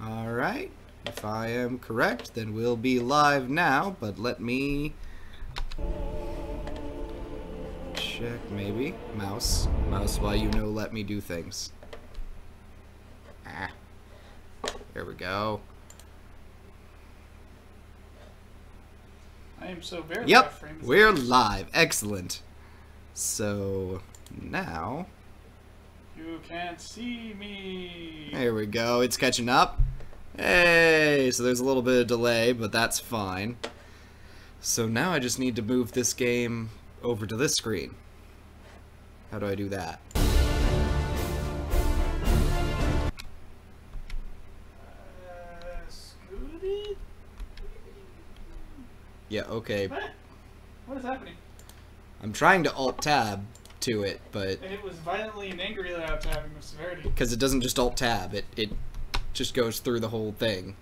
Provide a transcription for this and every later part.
Alright, if I am correct, then we'll be live now, but let me check, maybe. Mouse, while you know, let me do things. There we go. I am so very Yep, we're live. Excellent. So, now... You can't see me. There we go. It's catching up. Hey! So there's a little bit of delay, but that's fine. So now I just need to move this game over to this screen. How do I do that? Scooty? Yeah, okay. What is happening? I'm trying to Alt-Tab to it, but... And it was violently and angrily tapping with severity. Because it doesn't just Alt-Tab, it just goes through the whole thing.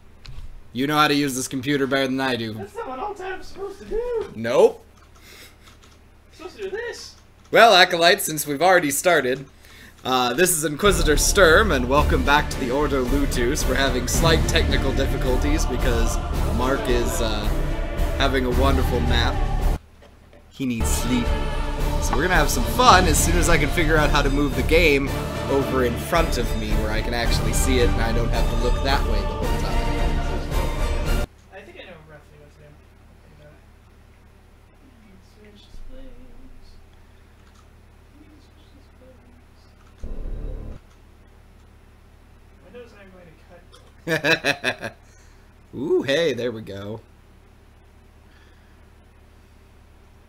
You know how to use this computer better than I do. That's not what Alt-Tab is supposed to do. Nope. It's supposed to do this. Well, Acolytes, since we've already started, this is Inquisitor Sturm, and welcome back to the Ordo Lutus. We're having slight technical difficulties because Mark is having a wonderful nap. He needs sleep. So we're gonna have some fun as soon as I can figure out how to move the game over in front of me where I can actually see it and I don't have to look that way the whole time. I think I know roughly what to do. Switch displays. Windows I'm going to cut. Ooh, hey, there we go.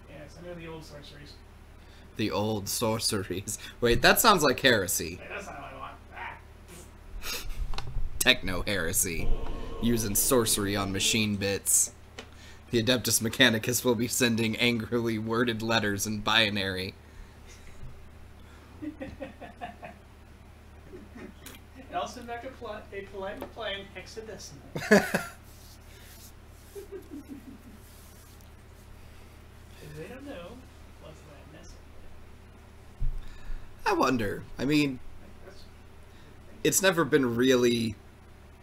Yes, I know the old sorceries. The old sorceries. Wait, that sounds like heresy. Hey, that's not what I want. Techno-heresy. Using sorcery on machine bits. The Adeptus Mechanicus will be sending angrily worded letters in binary. And I'll send back a polite reply in hexadecimal. They don't know what's that message. I wonder. I mean, it's never been really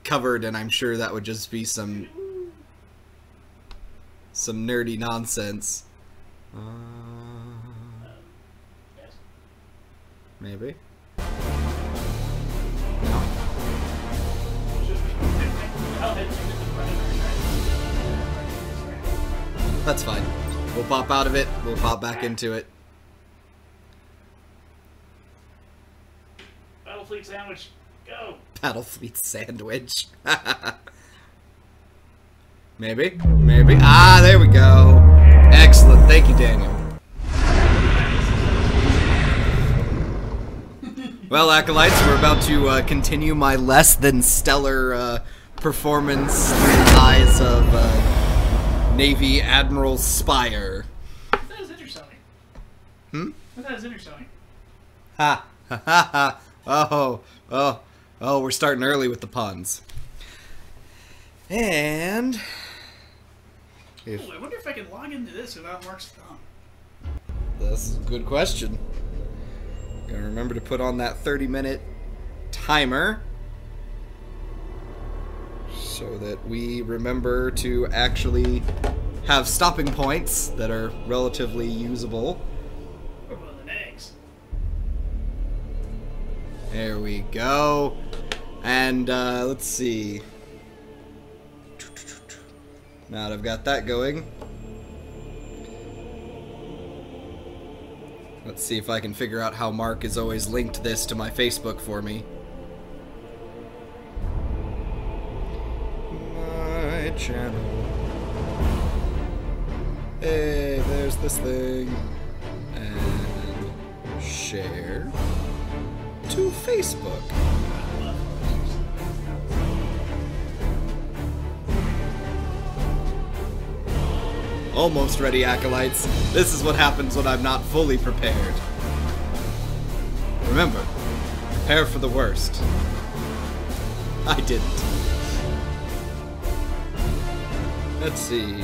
covered, and I'm sure that would just be some nerdy nonsense. Yes. Maybe. That's fine. We'll pop out of it, we'll pop back into it. Battlefleet sandwich, go! Battlefleet sandwich. Maybe? Maybe? Ah, there we go. Excellent. Thank you, Daniel. Well, Acolytes, we're about to continue my less than stellar performance through the eyes of Navy Admiral Spire. That was interesting. That was interesting. Ha! Ha ha ha! Oh, we're starting early with the puns. And... I wonder if I can log into this without Mark's thumb. This is a good question. Gonna remember to put on that 30-minute timer so that we remember to actually have stopping points that are relatively usable. We're boiling eggs. There we go. And let's see. Now that I've got that going, let's see if I can figure out how Mark has always linked this to my Facebook for me. My channel. Hey, there's this thing. And share to Facebook. Almost ready, Acolytes. This is what happens when I'm not fully prepared. Remember, prepare for the worst. I didn't. Let's see.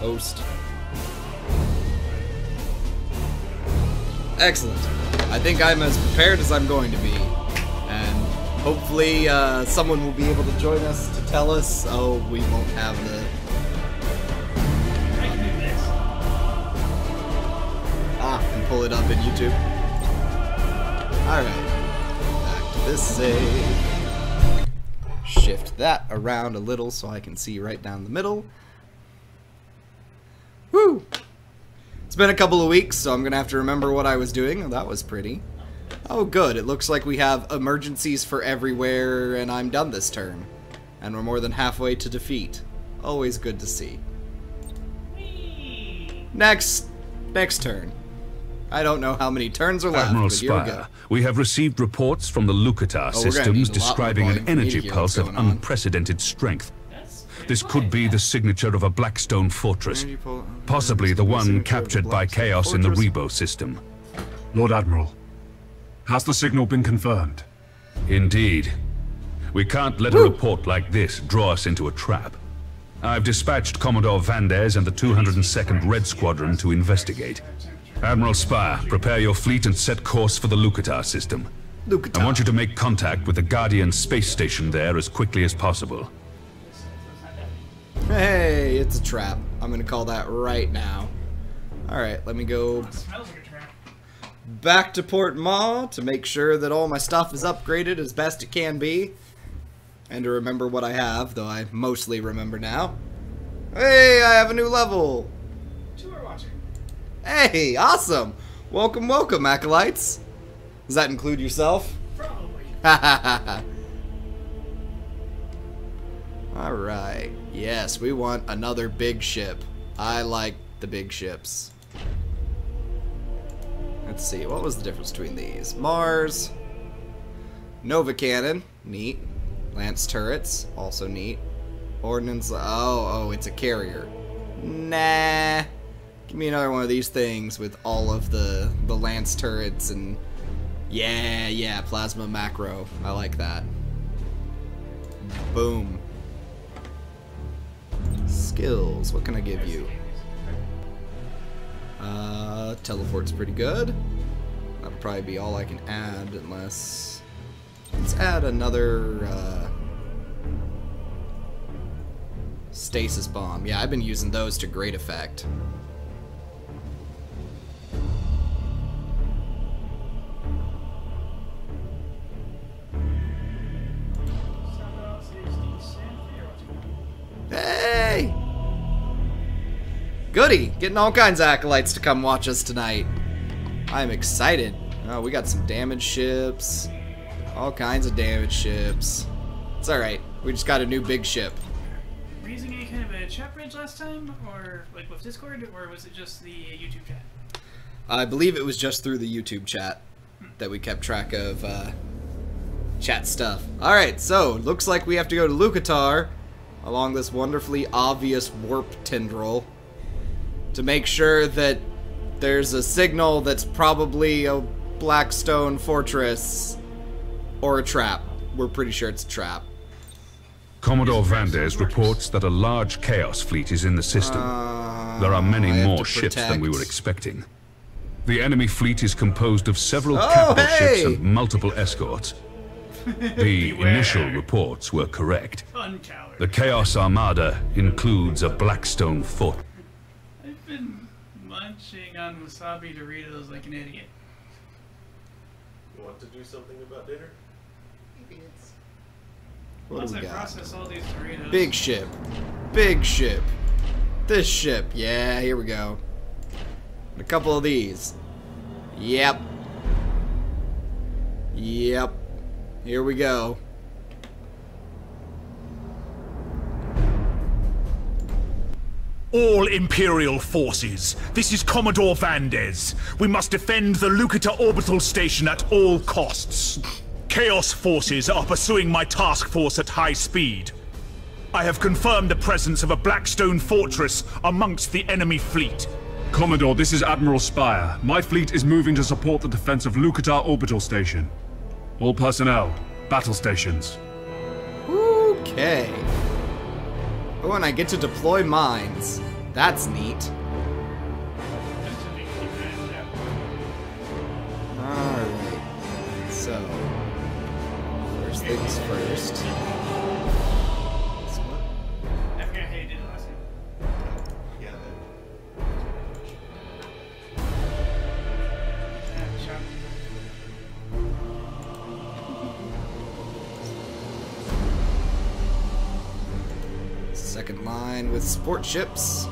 Host. Excellent. I think I'm as prepared as I'm going to be. And hopefully someone will be able to join us to tell us. Oh, we won't have the... I can do this. And pull it up in YouTube. Alright. Back to this save. Shift that around a little so I can see right down the middle. Woo! It's been a couple of weeks, so I'm gonna have to remember what I was doing. Oh, that was pretty. Oh, good. It looks like we have emergencies for everywhere, and I'm done this turn. And we're more than halfway to defeat. Always good to see. Next turn. I don't know how many turns are left, Admiral but here we go. Spire, we have received reports from the Lucatar systems describing an energy pulse of unprecedented strength. This could be the signature of a Blackstone fortress, possibly the one captured by Chaos in the Rebo system. Lord Admiral, has the signal been confirmed? Indeed. We can't let a report like this draw us into a trap. I've dispatched Commodore Vanders and the 202nd Red Squadron to investigate. Admiral Spire, prepare your fleet and set course for the Lucatar system. Lucatar. I want you to make contact with the Guardian space station there as quickly as possible. Hey, it's a trap. I'm gonna call that right now. Alright, let me go Smells like a trap. back to Port Ma to make sure that all my stuff is upgraded as best it can be. And to remember what I have, though I mostly remember now. Hey, I have a new level! 2 are watching. Hey, awesome! Welcome, welcome, acolytes! Does that include yourself? Probably. Alright. Yes, we want another big ship. I like the big ships. Let's see, what was the difference between these? Mars. Nova Cannon. Neat. Lance turrets. Also neat. Ordnance. Oh, it's a carrier. Nah. Give me another one of these things with all of the Lance turrets and... Yeah, plasma macro. I like that. Boom. Skills. What can I give you? Teleport's pretty good. That'll probably be all I can add unless... Let's add another, stasis bomb. Yeah, I've been using those to great effect. Hey! Goody! Getting all kinds of acolytes to come watch us tonight. I'm excited. Oh, we got some damaged ships. All kinds of damaged ships. It's alright. We just got a new big ship. Were you using any kind of a chat bridge last time? Or like with Discord? Or was it just the YouTube chat? I believe it was just through the YouTube chat that we kept track of chat stuff. Alright, so looks like we have to go to Lucatar along this wonderfully obvious warp tendril to make sure that there's a signal that's probably a Blackstone fortress or a trap. We're pretty sure it's a trap. Commodore Vanders reports that a large Chaos fleet is in the system. There are many more ships than we were expecting. The enemy fleet is composed of several capital ships and multiple escorts. The initial reports were correct. The Chaos Armada includes a Blackstone fort. I've been munching on wasabi Doritos like an idiot. You want to do something about dinner? What Once do I we got? process all these Doritos. Big ship. Big ship. This ship. Yeah, here we go. A couple of these. Yep. Yep. Here we go. All Imperial forces, this is Commodore Vanders. We must defend the Lucatar orbital station at all costs. Chaos forces are pursuing my task force at high speed. I have confirmed the presence of a Blackstone fortress amongst the enemy fleet. Commodore, this is Admiral Spire. My fleet is moving to support the defense of Lucatar orbital station. All personnel, battle stations. Okay. Oh, and I get to deploy mines. That's neat. Alright. So, first things first. This one. I forgot how you did it last time. Yeah, Shot. Second line with support ships.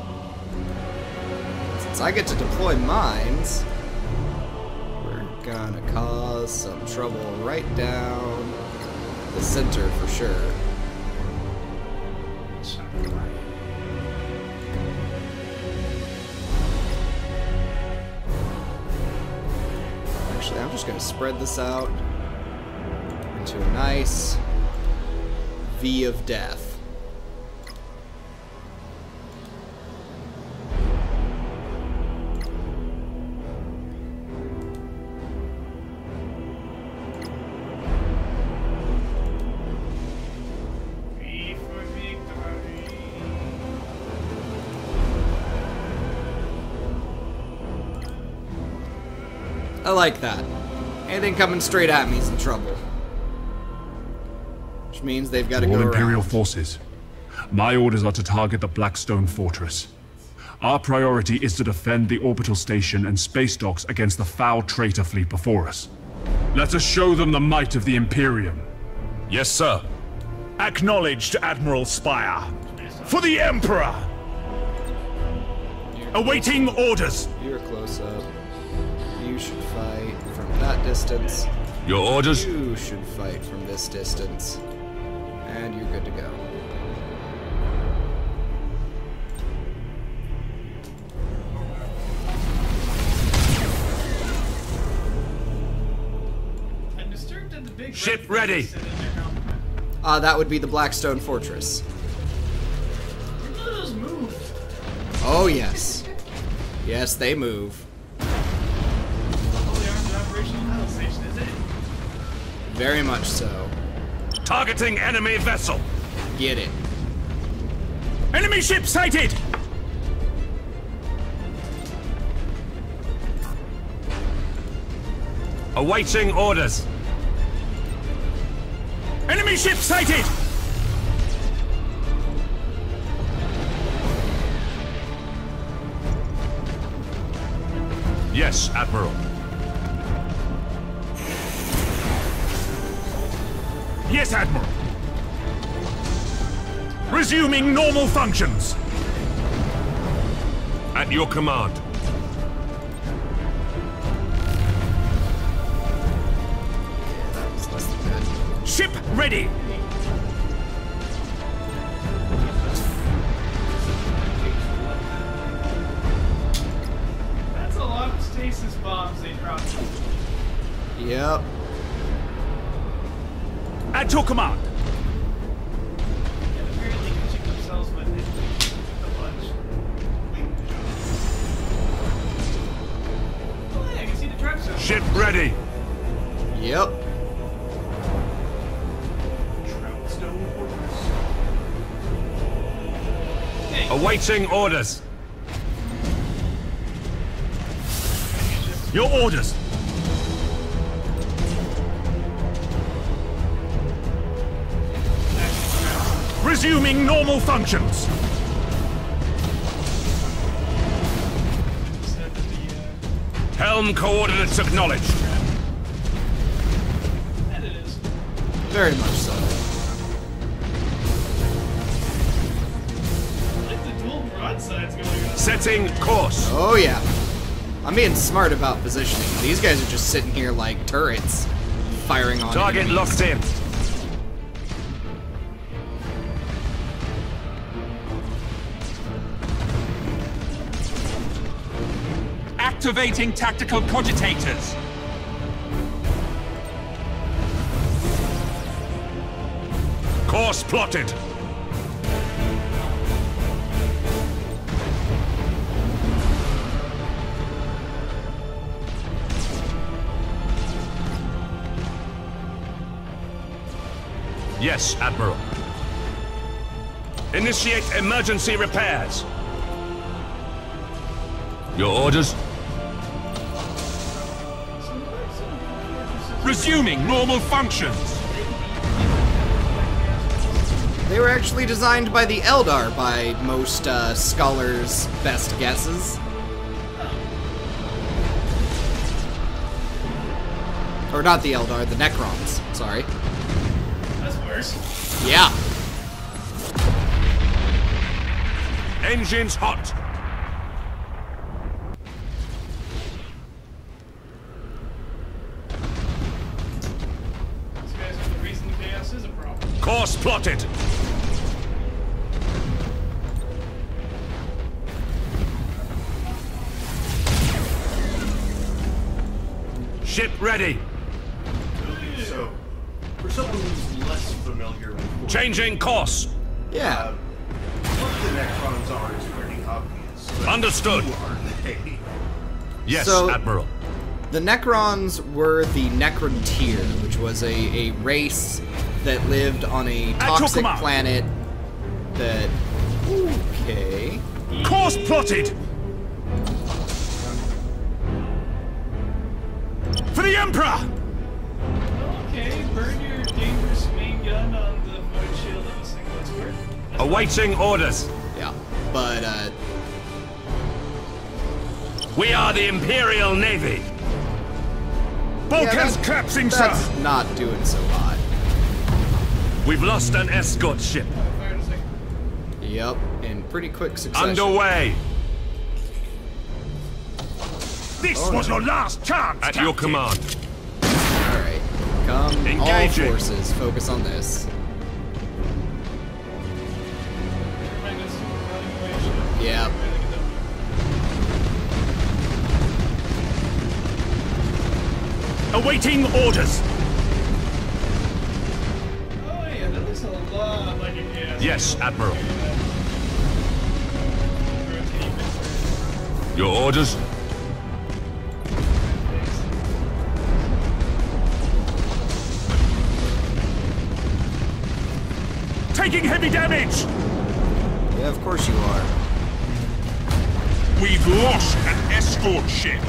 Since I get to deploy mines, we're gonna cause some trouble right down the center for sure. Shot. Actually, I'm just gonna spread this out into a nice V of death. V for victory. I like that. Anything coming straight at me is in trouble. Which means they've got to All go Imperial around. forces. My orders are to target the Blackstone Fortress. Our priority is to defend the orbital station and space docks against the foul traitor fleet before us. Let us show them the might of the Imperium. Yes, sir. Acknowledged, Admiral Spire. For the Emperor! Awaiting orders! You're close up. You should fight from that distance. Your orders? You should fight from this distance. And you're good to go. I'm disturbed at the big Ship red ready. things that in their helmet. That would be the Blackstone Fortress. None of those move. Oh, yes. Yes, they move. Fully armed operational battle station, is it? Very much so. Targeting enemy vessel! Get it. Enemy ship sighted! Awaiting orders. Enemy ship sighted! Yes, Admiral. Yes, Admiral. Resuming normal functions. At your command. That was less than good. Ship ready. That's a lot of stasis bombs they dropped. Yep. At your command. And apparently catching themselves with it. A bunch. Oh yeah, I can see the trucks up. Ship ready. Yep. Hey, Awaiting orders. Your orders. Resuming normal functions. said that Helm coordinates acknowledged. that it is. Very much so. I like the dual broadsides going on. Setting course. Oh, yeah. I'm being smart about positioning. These guys are just sitting here like turrets, firing on Target enemies. locked in. Activating tactical cogitators. Course plotted. Yes, Admiral. Initiate emergency repairs. Your orders? Resuming normal functions. They were actually designed by the Eldar by most scholars' best guesses. Or not the Eldar, the Necrons. Sorry. That's worse. Yeah. Engines hot. These guys are the reason chaos is a problem. Course plotted. Ship ready. So, for someone who's less familiar with Changing course. Yeah. what the Necrons are is pretty obvious. But Understood. who are they? Yes, So- Admiral. The Necrons were the Necrontyr, which was a race that lived on a toxic command. planet that... Okay... Course plotted! For the Emperor! Okay, burn your dangerous main gun on the void shield of the singlet sword. Awaiting orders. Yeah. But, We are the Imperial Navy. Bulkhead's that- collapsing, that's sir! not doing so hot. We've lost an escort ship. Fire in a second. Yep, in pretty quick succession. Underway. This was your last chance, At your Captain. command. Alright. Come, Engaging. all forces, focus on this. Remind us of the running away ship. Yep. Awaiting orders. Oh yeah, that looks a lot like a chaos. Yes, Admiral. Rotating mixer. Your orders? Taking heavy damage. Yeah, of course you are. We've lost an escort ship.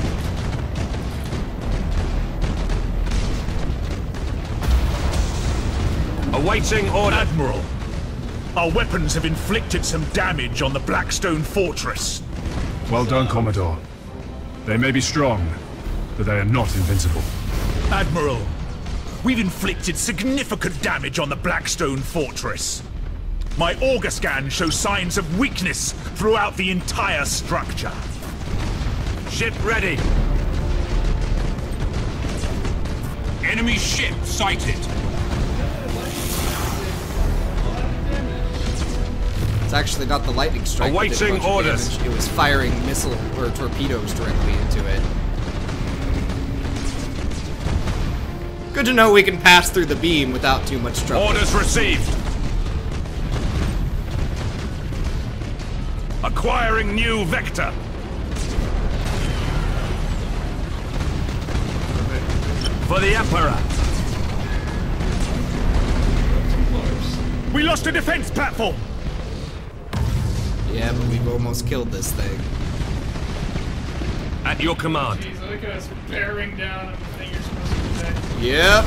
Awaiting order. Admiral, our weapons have inflicted some damage on the Blackstone Fortress. Well done, Commodore. They may be strong, but they are not invincible. Admiral, we've inflicted significant damage on the Blackstone Fortress. My auger scan shows signs of weakness throughout the entire structure. Ship ready. Enemy ship sighted. It's actually not the lightning strike that did a Awaiting bunch of orders. damage. It was firing missile or torpedoes directly into it. Good to know we can pass through the beam without too much trouble. Orders received. Acquiring new vector. For the Emperor. We lost a defense platform. Yeah, but we've almost killed this thing. At your command. Jeez, I like how it's bearing down on the thing you're supposed to protect. Yep.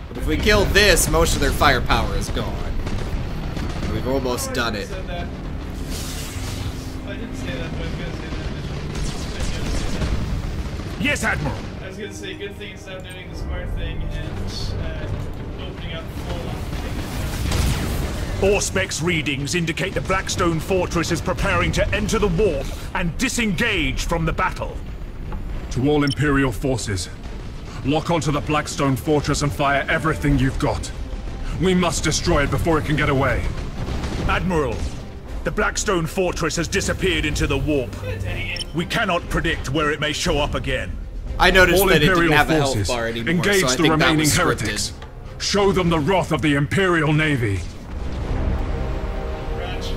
But if we kill this, most of their firepower is gone. We've almost done it. Said that. I didn't say that, but I was gonna say that. I was gonna say that. Yes, Admiral. I was gonna say, good thing you stopped doing the smart thing and opening up full on Auspex readings indicate the Blackstone Fortress is preparing to enter the warp and disengage from the battle. To all Imperial forces, lock onto the Blackstone Fortress and fire everything you've got. We must destroy it before it can get away. Admiral, the Blackstone Fortress has disappeared into the warp. We cannot predict where it may show up again. I noticed All that it didn't Imperial have a health forces, bar anymore, engage so I the think that remaining was scripted. heretics. Show them the wrath of the Imperial Navy. Ratch.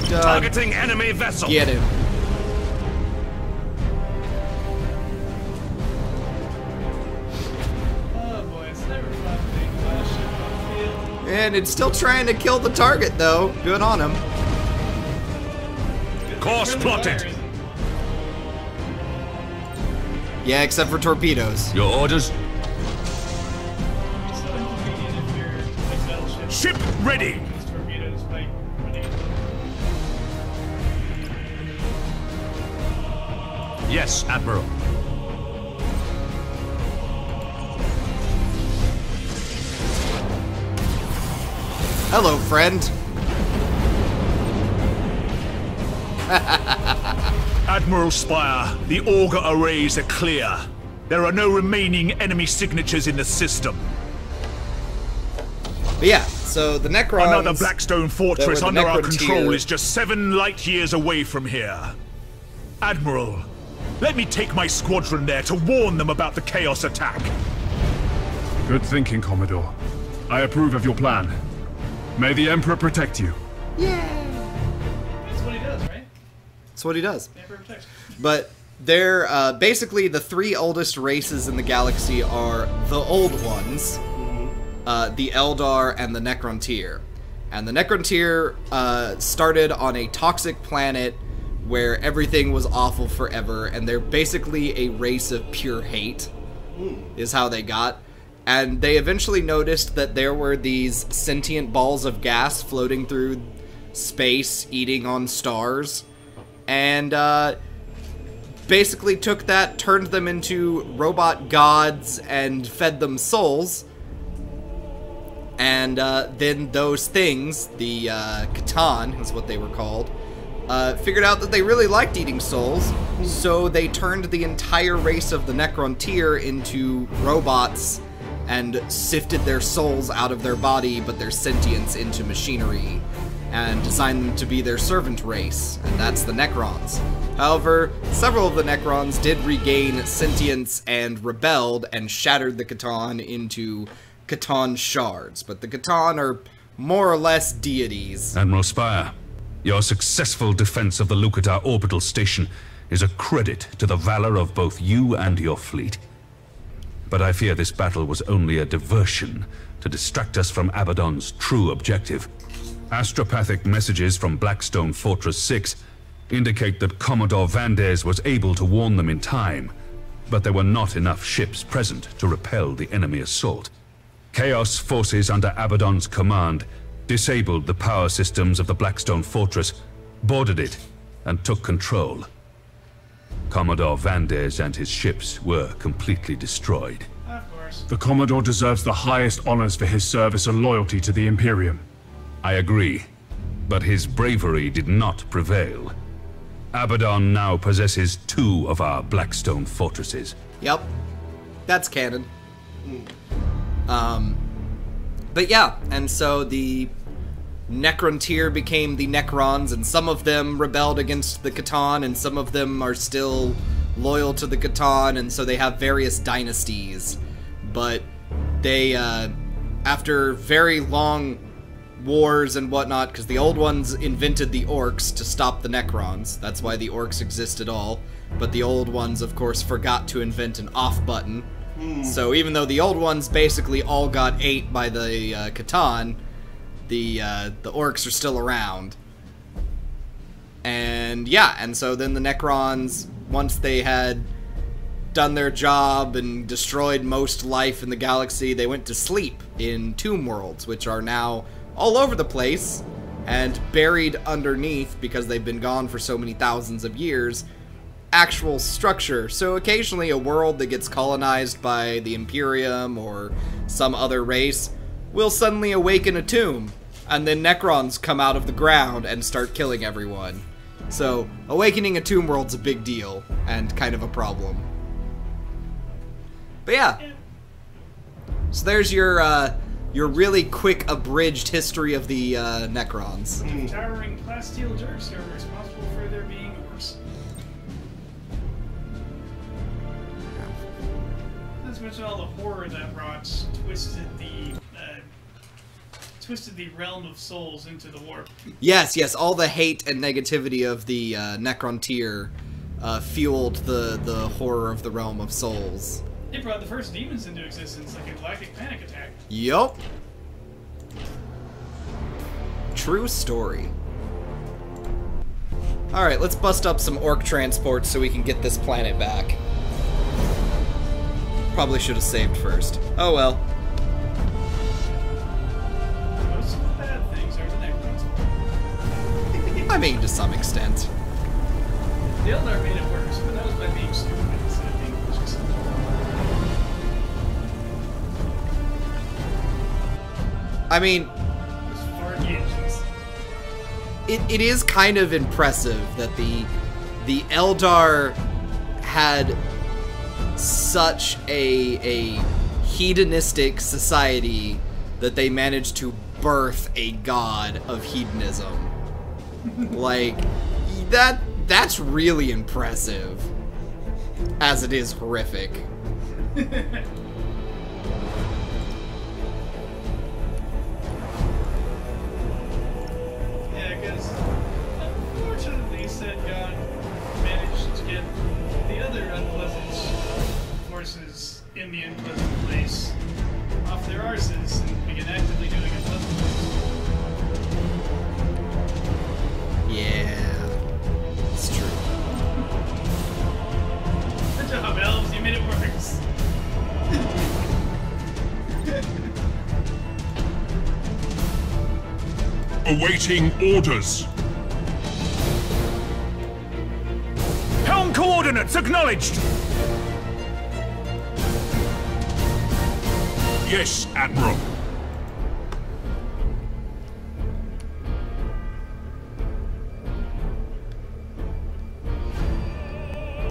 Targeting enemy vessel. Get him. Oh boy, it's never fun being last ship on the field. And it's still trying to kill the target, though. Good on him. Course plotted. Yeah, except for torpedoes. Your orders? It's so inconvenient if you're like battleship. Ship ready. These torpedoes fight running. Yes, Admiral. Hello, friend. Admiral Spire, the auger arrays are clear. There are no remaining enemy signatures in the system. But yeah, so the Necrons... Another Blackstone fortress that were the under our Necron control tier. is just 7 light years away from here. Admiral, let me take my squadron there to warn them about the Chaos attack. Good thinking, Commodore. I approve of your plan. May the Emperor protect you. That's what he does, right? That's what he does. Never protects. But they're basically the 3 oldest races in the galaxy are the Old Ones, the Eldar, and the Necron tier. And the Necron tier started on a toxic planet where everything was awful forever, and they're basically a race of pure hate, is how they got. And they eventually noticed that there were these sentient balls of gas floating through space, eating on stars, and basically took that, turned them into robot gods, and fed them souls. And then those things, the Catan is what they were called, figured out that they really liked eating souls, so they turned the entire race of the Necron tier into robots and sifted their souls out of their body, but their sentience into machinery, and designed them to be their servant race, and that's the Necrons. However, several of the Necrons did regain sentience and rebelled and shattered the Catan into Catan shards, but the Catan are more or less deities. Admiral Spire, your successful defense of the Lucatar orbital station is a credit to the valor of both you and your fleet. But I fear this battle was only a diversion to distract us from Abaddon's true objective. Astropathic messages from Blackstone Fortress 6 indicate that Commodore Vandes was able to warn them in time, but there were not enough ships present to repel the enemy assault. Chaos forces under Abaddon's command disabled the power systems of the Blackstone Fortress, boarded it, and took control. Commodore Vandes and his ships were completely destroyed. Of course. The Commodore deserves the highest honors for his service and loyalty to the Imperium. I agree, but his bravery did not prevail. Abaddon now possesses 2 of our Blackstone fortresses. Yep, that's canon. But yeah, and so the Necron tier became the Necrons, and some of them rebelled against the Catan, and some of them are still loyal to the Catan, and so they have various dynasties. But they, after very long wars and whatnot, because the old ones invented the orcs to stop the Necrons, that's why the orcs exist at all, but the old ones, of course, forgot to invent an off button. So even though the old ones basically all got ate by the Catan, the orcs are still around. And yeah, and so then the Necrons, once they had done their job and destroyed most life in the galaxy, they went to sleep in tomb worlds, which are now all over the place and buried underneath, because they've been gone for so many thousands of years, actual structure. So occasionally a world that gets colonized by the Imperium or some other race will suddenly awaken a tomb, and then Necrons come out of the ground and start killing everyone. So awakening a tomb world's a big deal and kind of a problem. But yeah, so there's your really quick abridged history of the Necrons. Towering plasteel jerks are responsible for there being orcs. Not to mention all the horror that brought twisted the realm of souls into the warp. Yes, all the hate and negativity of the Necron tier fueled the horror of the realm of souls. It brought the first demons into existence, like a galactic panic attack. Yup. True story. Alright, let's bust up some orc transports so we can get this planet back. Probably should have saved first. Oh well. Most of the bad things are the necrons. I mean, to some extent. The Eldar made it worse, but that was by being stupid instead of being just... I mean, it is kind of impressive that the Eldar had such a hedonistic society that they managed to birth a god of hedonism. Like, that's really impressive, as it is horrific. In the unpleasant place off their arses and begin actively doing unpleasant things. Yeah, it's true. Good job, elves. You made it worse. Awaiting orders. Helm coordinates acknowledged! Yes, Admiral.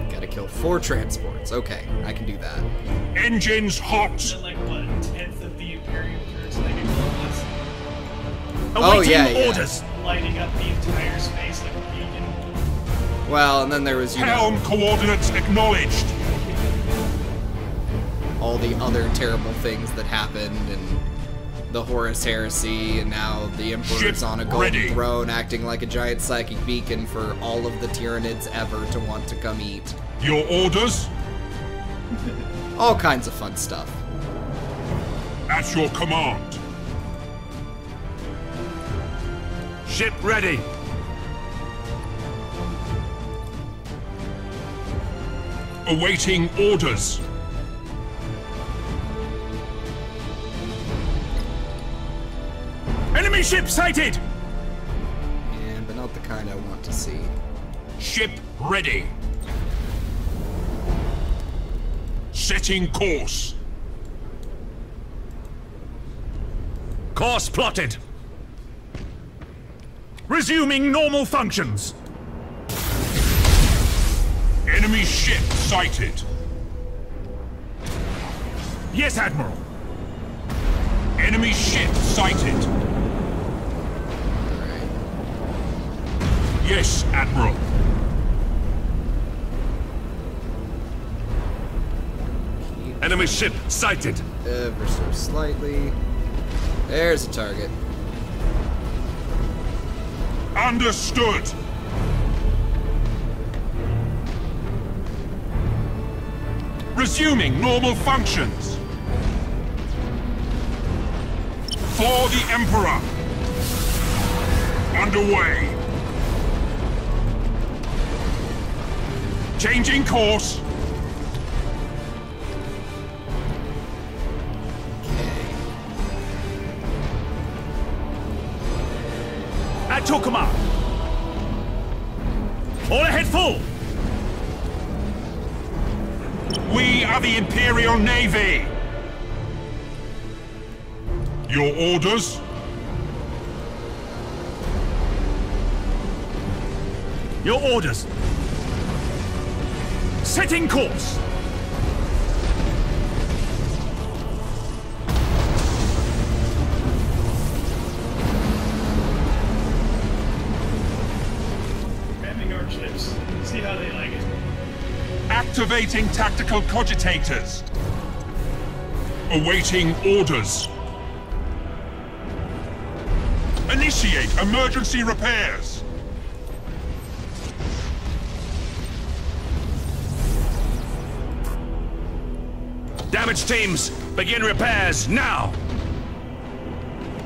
Gotta kill 4 transports. Okay, I can do that. Engines hot. And like, what, a tenth of the Imperium troops like a was Awaiting orders! lighting up the entire space like a beacon. Well, and then there was, you Helm know, coordinates acknowledged. all the other terrible things that happened, and the Horus Heresy, and now the Emperor's Ship on a golden ready. throne acting like a giant psychic beacon for all of the Tyranids ever to want to come eat. Your orders? All kinds of fun stuff. At your command. Ship ready! Awaiting orders. Enemy ship sighted! But not the kind I want to see. Ship ready. Setting course. Course plotted. Resuming normal functions. Enemy ship sighted. Yes, Admiral. Enemy ship sighted. Alright. Yes, Admiral. Enemy ship sighted. Ever so slightly. There's a target. Understood. Resuming normal functions. For the Emperor. Underway. Changing course. At your command. All ahead full. We are the Imperial Navy. Your orders? Your orders. Setting course. Ramming our ships. See how they like it. Activating tactical cogitators. Awaiting orders. Initiate emergency repairs. Damage teams, begin repairs now.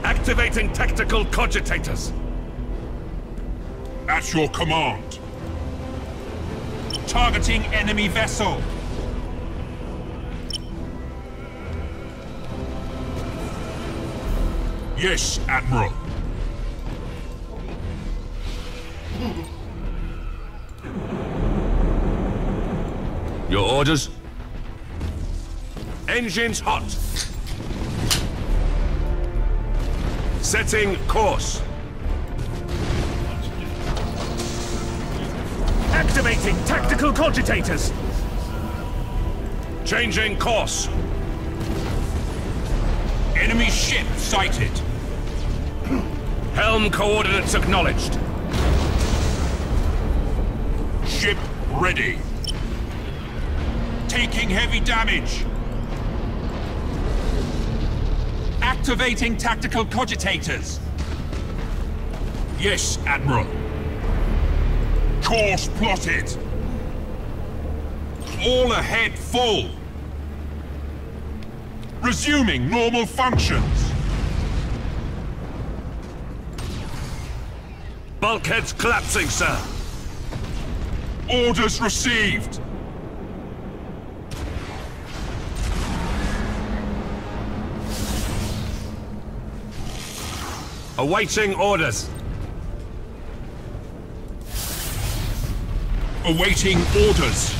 Activating tactical cogitators. At your command. Targeting enemy vessel. Yes, Admiral. Your orders? Engines hot. Setting course. Activating tactical cogitators. Changing course. Enemy ship sighted. Helm coordinates acknowledged. Ship ready. Taking heavy damage. Activating tactical cogitators. Yes, Admiral. Course plotted. All ahead full. Resuming normal functions. Bulkheads collapsing, sir. Orders received. Awaiting orders. Awaiting orders.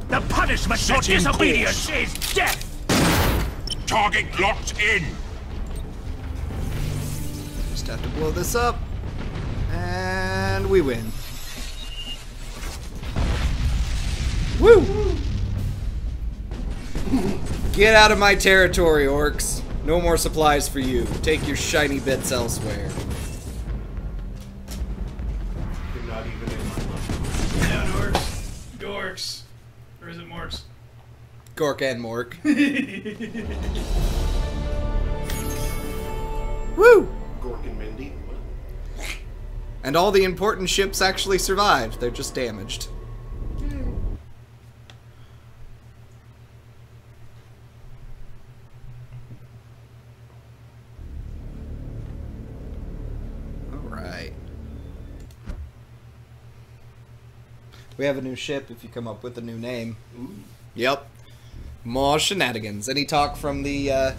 The punishment for Setting disobedience is death! Target locked in. Just have to blow this up. And we win. Woo! Get out of my territory, orcs. No more supplies for you. Take your shiny bits elsewhere. You're not even in my level. Yeah, dorks. Dorks. Or is it morks? Gork and Mork. Woo! Gork and Mindy. What? And all the important ships actually survived. They're just damaged. Alright. We have a new ship if you come up with a new name. Ooh. Yep. More shenanigans. Any talk from the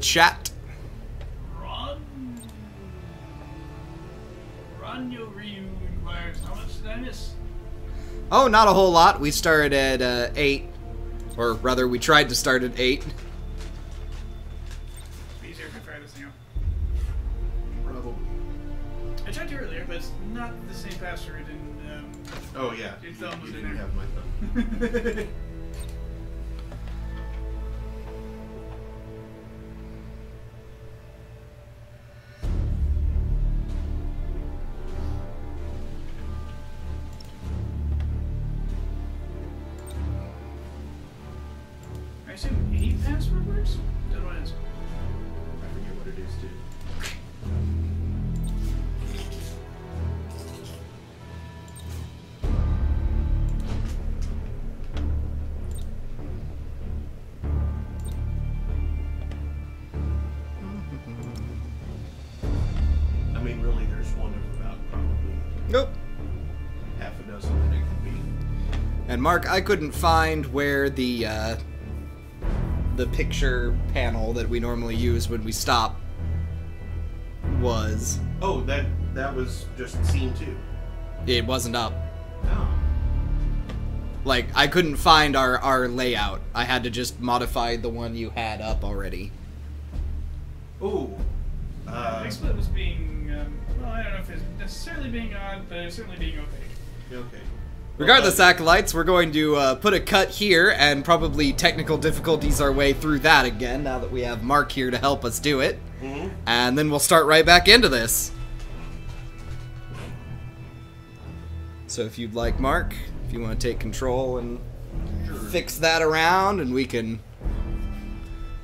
chat? Run, Ryu inquires how much did I miss? Oh, not a whole lot. We started at 8. Or rather, we tried to start at 8. It's easier if I try this now. Probably. I tried to earlier, but it's not the same password and Oh yeah. Your thumb was you in didn't there. have my thumb. I assume 8 password words? Don't know what it is. I forget what it is too. I mean, really, there's one of about probably Nope. half a dozen that it could be. And Mark, I couldn't find where the picture panel that we normally use when we stop was. Oh, that was just scene 2. It wasn't up. Oh. Like, I couldn't find our layout. I had to just modify the one you had up already. Ooh. XSplit was being, well, I don't know if it's necessarily being odd, but it's certainly being opaque. Okay. Regardless, Acolytes, we're going to put a cut here and probably technical difficulties our way through that again, now that we have Mark here to help us do it. Mm-hmm. And then we'll start right back into this. So if you'd like, Mark, if you want to take control and fix that around, and we can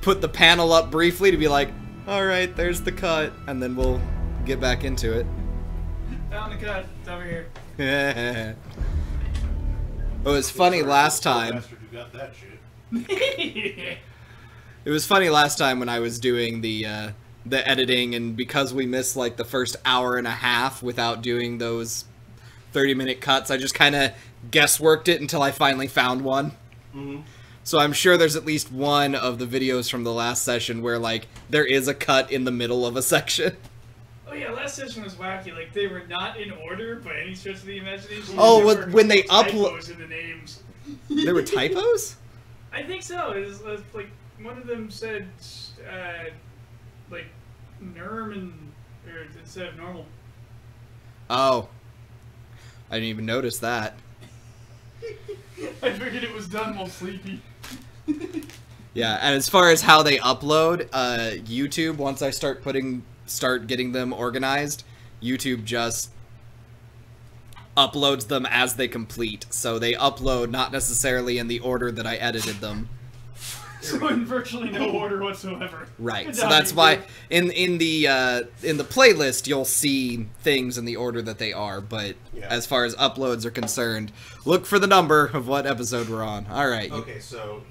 put the panel up briefly to be like, alright, there's the cut, and then we'll get back into it. Found the cut. It's over here. It was funny last time. Bastard who got that shit. It was funny last time when I was doing the editing, and because we missed like the first hour and a half without doing those 30-minute cuts, I just kind of guessworked it until I finally found one. Mm-hmm. So I'm sure there's at least one of the videos from the last session where, like, there is a cut in the middle of a section. Oh yeah, last session was wacky. Like, they were not in order by any stretch of the imagination. Oh, There were when they typos in the names. There were typos? I think so. It was like, one of them said, like, Nerm or instead of normal. Oh. I didn't even notice that. I figured it was done while sleepy. Yeah, and as far as how they upload, YouTube, once I start getting them organized, YouTube just uploads them as they complete. So they upload not necessarily in the order that I edited them. So in virtually no order whatsoever. Right. So that's why in the playlist you'll see things in the order that they are, but as far as uploads are concerned, look for the number of what episode we're on. All right. Okay, so